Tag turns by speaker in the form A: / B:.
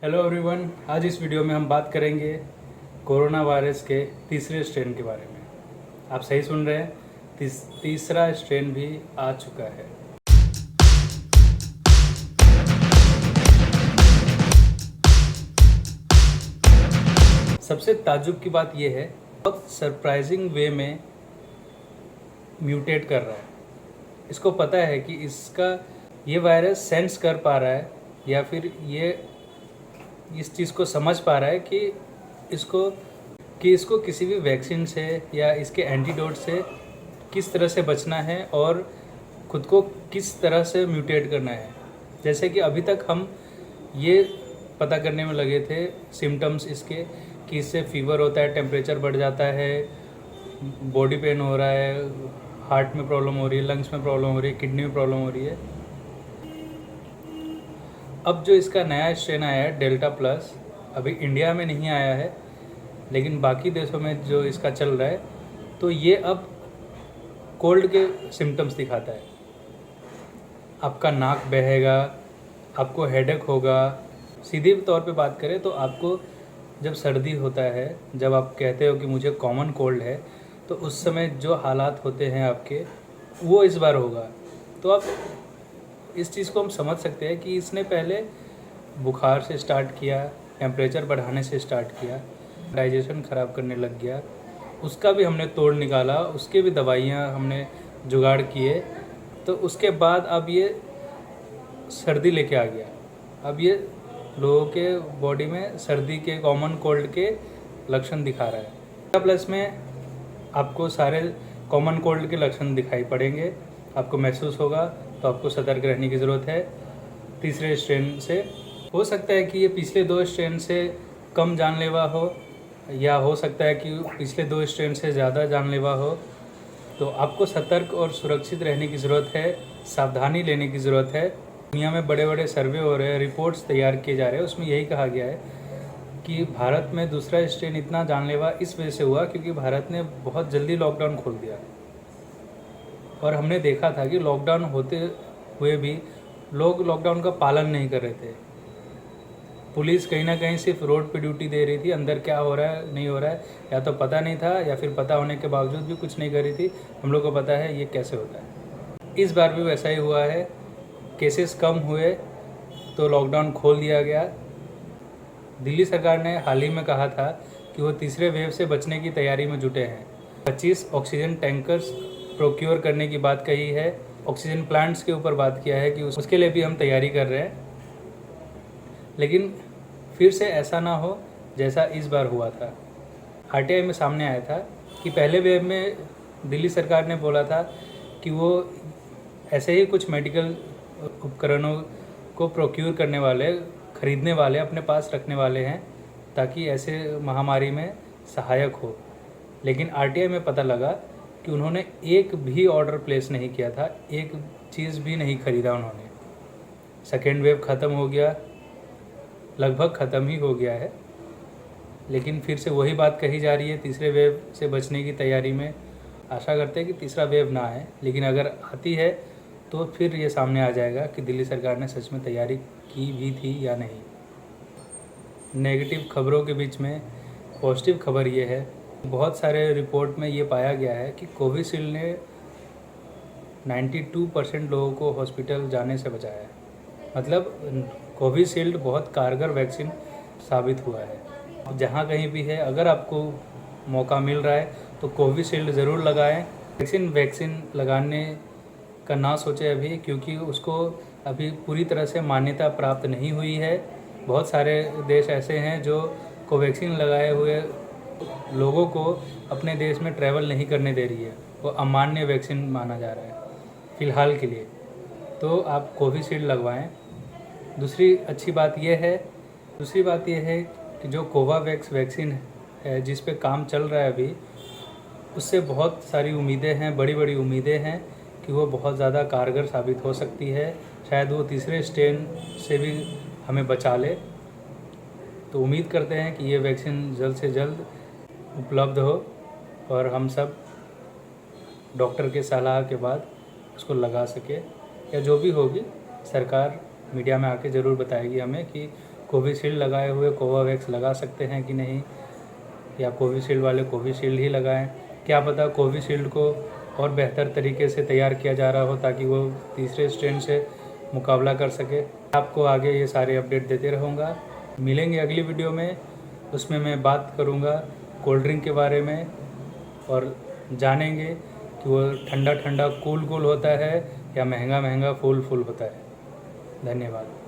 A: Hello everyone, आज इस video में हम बात करेंगे कोरोना वायरस के तीसरे स्ट्रेन के बारे में। आप सही सुन रहे हैं, तीसरा स्ट्रेन भी आ चुका है। सबसे ताज्जुब की बात यह है, बहुत सरप्राइजिंग वे में म्यूटेट कर रहा है। इसको पता है कि ये वायरस सेंस कर पा रहा है या फिर ये इस चीज़ को समझ पा रहा है कि इसको किसी भी वैक्सीन से या इसके एंटीडोट से किस तरह से बचना है और खुद को किस तरह से म्यूटेट करना है। जैसे कि अभी तक हम ये पता करने में लगे थे सिम्टम्स इसके कि इससे फीवर होता है, टेम्परेचर बढ़ जाता है, बॉडी पेन हो रहा है, हार्ट में प्रॉब्लम हो रही है, लंग्स में प्रॉब्लम हो रही है, किडनी में प्रॉब्लम हो रही है। अब जो इसका नया स्ट्रेन आया है डेल्टा प्लस, अभी इंडिया में नहीं आया है लेकिन बाकी देशों में जो इसका चल रहा है, तो ये अब कोल्ड के सिम्टम्स दिखाता है। आपका नाक बहेगा, आपको हेडेक होगा। सीधे तौर पे बात करें तो आपको जब सर्दी होता है, जब आप कहते हो कि मुझे कॉमन कोल्ड है, तो उस समय जो हालात होते हैं आपके, वो इस बार होगा। तो आप इस चीज़ को हम समझ सकते हैं कि इसने पहले बुखार से स्टार्ट किया, टेम्परेचर बढ़ाने से स्टार्ट किया, डाइजेशन ख़राब करने लग गया, उसका भी हमने तोड़ निकाला, उसके भी दवाइयाँ हमने जुगाड़ किए, तो उसके बाद अब ये सर्दी लेके आ गया। अब ये लोगों के बॉडी में सर्दी के, कॉमन कोल्ड के लक्षण दिखा रहा है। प्लस में आपको सारे कॉमन कोल्ड के लक्षण दिखाई पड़ेंगे, आपको महसूस होगा, तो आपको सतर्क रहने की ज़रूरत है। तीसरे स्ट्रेन से हो सकता है कि ये पिछले 2 स्ट्रेन से कम जानलेवा हो, या हो सकता है कि पिछले 2 स्ट्रेन से ज़्यादा जानलेवा हो। तो आपको सतर्क और सुरक्षित रहने की ज़रूरत है, सावधानी लेने की ज़रूरत है। दुनिया में बड़े बड़े सर्वे हो रहे हैं, रिपोर्ट्स तैयार किए जा रहे हैं, उसमें यही कहा गया है कि भारत में दूसरा स्ट्रेन इतना जानलेवा इस वजह से हुआ क्योंकि भारत ने बहुत जल्दी लॉकडाउन खोल दिया। और हमने देखा था कि लॉकडाउन होते हुए भी लोग लॉकडाउन का पालन नहीं कर रहे थे। पुलिस कहीं ना कहीं सिर्फ रोड पे ड्यूटी दे रही थी, अंदर क्या हो रहा है नहीं हो रहा है या तो पता नहीं था, या फिर पता होने के बावजूद भी कुछ नहीं कर रही थी। हम लोग को पता है ये कैसे होता है। इस बार भी वैसा ही हुआ है, केसेस कम हुए तो लॉकडाउन खोल दिया गया। दिल्ली सरकार ने हाल ही में कहा था कि वो तीसरे वेव से बचने की तैयारी में जुटे हैं। 25 ऑक्सीजन टैंकर्स प्रोक्योर करने की बात कही है, ऑक्सीजन प्लांट्स के ऊपर बात किया है कि उसके लिए भी हम तैयारी कर रहे हैं। लेकिन फिर से ऐसा ना हो जैसा इस बार हुआ था। आरटीआई में सामने आया था कि पहले वेव में दिल्ली सरकार ने बोला था कि वो ऐसे ही कुछ मेडिकल उपकरणों को प्रोक्योर करने वाले, खरीदने वाले, अपने पास रखने वाले हैं ताकि ऐसे महामारी में सहायक हो। लेकिन आरटीआई में पता लगा कि उन्होंने एक भी ऑर्डर प्लेस नहीं किया था, एक चीज़ भी नहीं खरीदा उन्होंने। सेकेंड वेव ख़त्म हो गया, लगभग ख़त्म ही हो गया है, लेकिन फिर से वही बात कही जा रही है तीसरे वेव से बचने की तैयारी में। आशा करते हैं कि तीसरा वेव ना आए, लेकिन अगर आती है तो फिर ये सामने आ जाएगा कि दिल्ली सरकार ने सच में तैयारी की भी थी या नहीं। नेगेटिव खबरों के बीच में पॉजिटिव खबर ये है, बहुत सारे रिपोर्ट में ये पाया गया है कि कोविशील्ड ने 92% लोगों को हॉस्पिटल जाने से बचाया है। मतलब कोविशील्ड बहुत कारगर वैक्सीन साबित हुआ है। जहाँ कहीं भी है, अगर आपको मौका मिल रहा है तो कोविशील्ड ज़रूर लगाएं। वैक्सीन लगाने का ना सोचें अभी, क्योंकि उसको अभी पूरी तरह से मान्यता प्राप्त नहीं हुई है। बहुत सारे देश ऐसे हैं जो कोवैक्सीन लगाए हुए लोगों को अपने देश में ट्रैवल नहीं करने दे रही है, वो अमान्य वैक्सीन माना जा रहा है फ़िलहाल के लिए। तो आप कोविशील्ड लगवाएं। दूसरी बात यह है कि जो कोवावैक्स वैक्सीन है जिस पे काम चल रहा है अभी, उससे बहुत सारी उम्मीदें हैं, बड़ी बड़ी उम्मीदें हैं कि वो बहुत ज़्यादा कारगर साबित हो सकती है। शायद वो तीसरे स्ट्रेन से भी हमें बचा ले। तो उम्मीद करते हैं कि ये वैक्सीन जल्द से जल्द उपलब्ध हो और हम सब डॉक्टर के सलाह के बाद उसको लगा सके, या जो भी होगी सरकार मीडिया में आके ज़रूर बताएगी हमें कि कोविशील्ड लगाए हुए कोवावैक्स लगा सकते हैं कि नहीं, या कोविशील्ड वाले कोविशील्ड ही लगाएं। क्या पता कोविशील्ड को और बेहतर तरीके से तैयार किया जा रहा हो ताकि वो तीसरे स्ट्रेन से मुकाबला कर सके। आपको आगे ये सारे अपडेट देते रहूँगा। मिलेंगे अगली वीडियो में, उसमें मैं बात करूँगा कोल्ड ड्रिंक के बारे में और जानेंगे कि वो ठंडा ठंडा कूल कूल होता है या महंगा महंगा फूल फूल होता है। धन्यवाद।